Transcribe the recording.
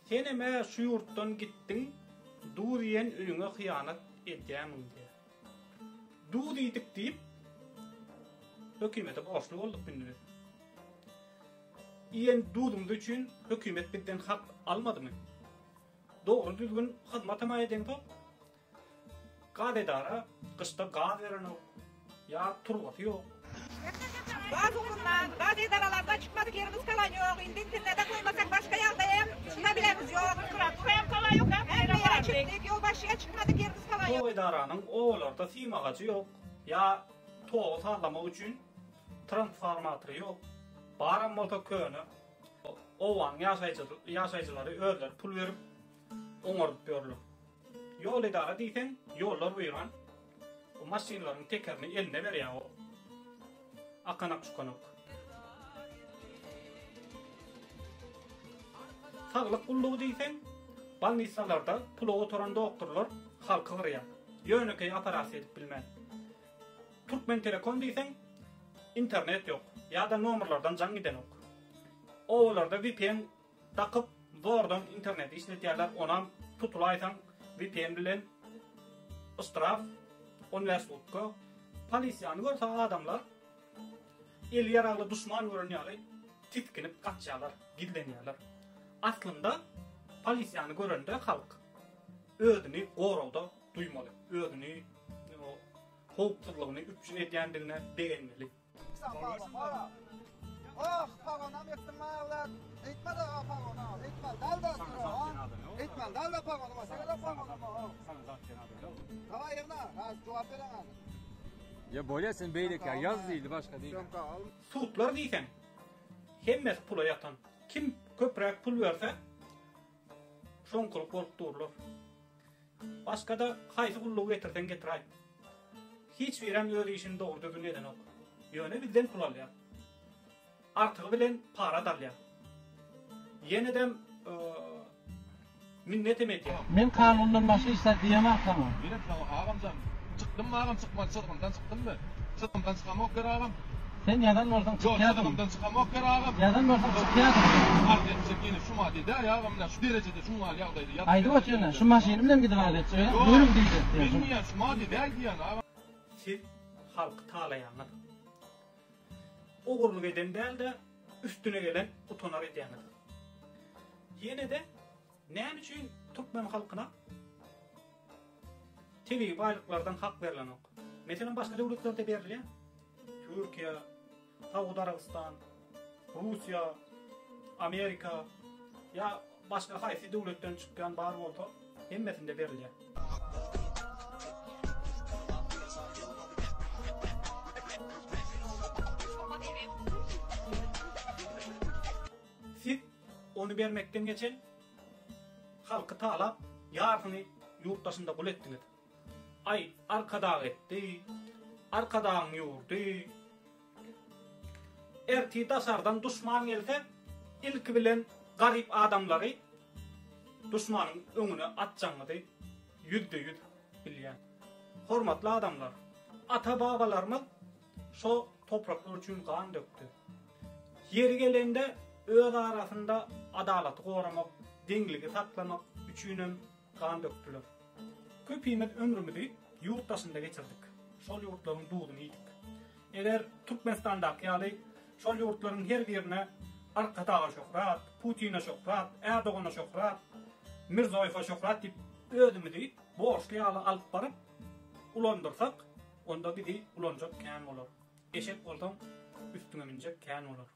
Sen eme şu yurtdan gittin, du diyen önüne hıyanat edýämiň diýär. Du diýdik diýip hökümete borçlu bolduk binnir. Iýen dudumdy üçin hökümet bizden hak almadymy? Dogry düzgün hyzmat eden top. Gadedara kışta gaz veren ok. Ya turgatı yok. Bazı okullar, bazı idaralarda çıkmadık yerimiz kalan yok. İndi internete koymasak başka yerdeyim. Çıkabilemiz yok. Koyam kalan yok. Her yere çıktık, yol başıya çıkmadık yerimiz kalan yok. O idaranın oğullarda film ağacı yok. Ya toğu sağlamak için transformatörü yok. Baran molta köyünü ovan yaşayıcıları öldür, pul verip oňardyp berler. Yol idara diýsen, yollar buyuran. O maşinalaryň tekerini eline berýär o. Akanak çukanak. Saglyk gullugy diýsen, balnisalarda pula oturan doktorlar halky gyrýar. Ýönekey operasiýa edip bilmän. Türkmen Telekom diýsen, internet yok. Ýa-da nomerlardan jaň giden ok. Owalarda VPN takyp zordan internet işletýärler, onam tutulaýsan VPN bilen ıstraf universitetga polisiýany görse adamlar el yaragly duşman görünýär, titkinip gaçýarlar, gidlenýärler. Aslında polisiýany görende halk özüni gorowda duýmaly, özüni howpsuzlygyny üçin edýändigine begenmeli. Oh, pagonam etdim avlat. Etmedi pagonam, etmedi. Dalda sıra. Etmedi, dalda pagonam. Sen de pagonam. Sen zaten abi. Tamam yerine, az cevap veren. Ya böyle sen beylek ya yaz değildi başka değil. Suutlar diýsen, hemmes pula yatan. Kim köprek pul verse, şoňkulyp bolup durlar. Başka da haýsy gullugy getirsen getiräýin. Hiç biren öz işini dogry düzgün eden ok. Ýöne bizden pul alýar. Artığı bilen para dalýar. Yeniden minnet emedi. Men kanundan başka işler diýemem tamam. Benim ağamdan çıktım mı ağam çıkmadı çıktımdan çıktım mı? Çıktımdan çıkamak kere ağam. Sen yadan oradan Yok çıkıyordun. çıktımdan çıkamak kere ağam. Yadan oradan çıkıyordun. Artık çekini şu madde der ya ağam şu derecede şu mal yağdaydı. Aydı o çöne şu maşini bilen gidip alet söyle. Buyurun diyeceğiz. Bilmiyor şu madde der diyen ağam. Siz halkı talaýanlar. Ogurluk eden değil de üstüne gelen utonar edýänler. Yine de näme üçin Türkmen halkyna tebii baýlyklardan hak berilen ok. Meselem başga döwletlerde berilýär. Türkiýe, Saudi Arabistan, Russiýa, Amerika ya başga haýsy döwletden çykýan bar bolsa, hemmesinde berilýär. Siz onu bermekden geçen halkı talap yarını yurttaşında kul ettiniz. Ay arkadağı etti, arkadağın yurdu. Erti tasardan düşman gelse ilk bilen garip adamları düşmanın önüne atacağını %100 bilýän. Hormatly adamlar, ata babalarymyz şo topraklar üçin kan döktü. Yeri gelende öz arasında adalaty goramak, deňligi saklamak üçin kan döktüler. Köpüýmet ömrümizi yurtdaşynda geçirdik. Şol yurtlaryň duýduny ýedik. Eger Türkmenistandaky ýaly şol yurtlaryň her birine arkadağa şöhrat, Putin'e şöhrat, Erdoğan'a şöhrat, Mirzoýewa şöhrat diýip özümizi borçly alyp baryp ulandyrsak, onda bizi ulanjak kän bolar. Eşek bolsam üstüne minjek kän bolar.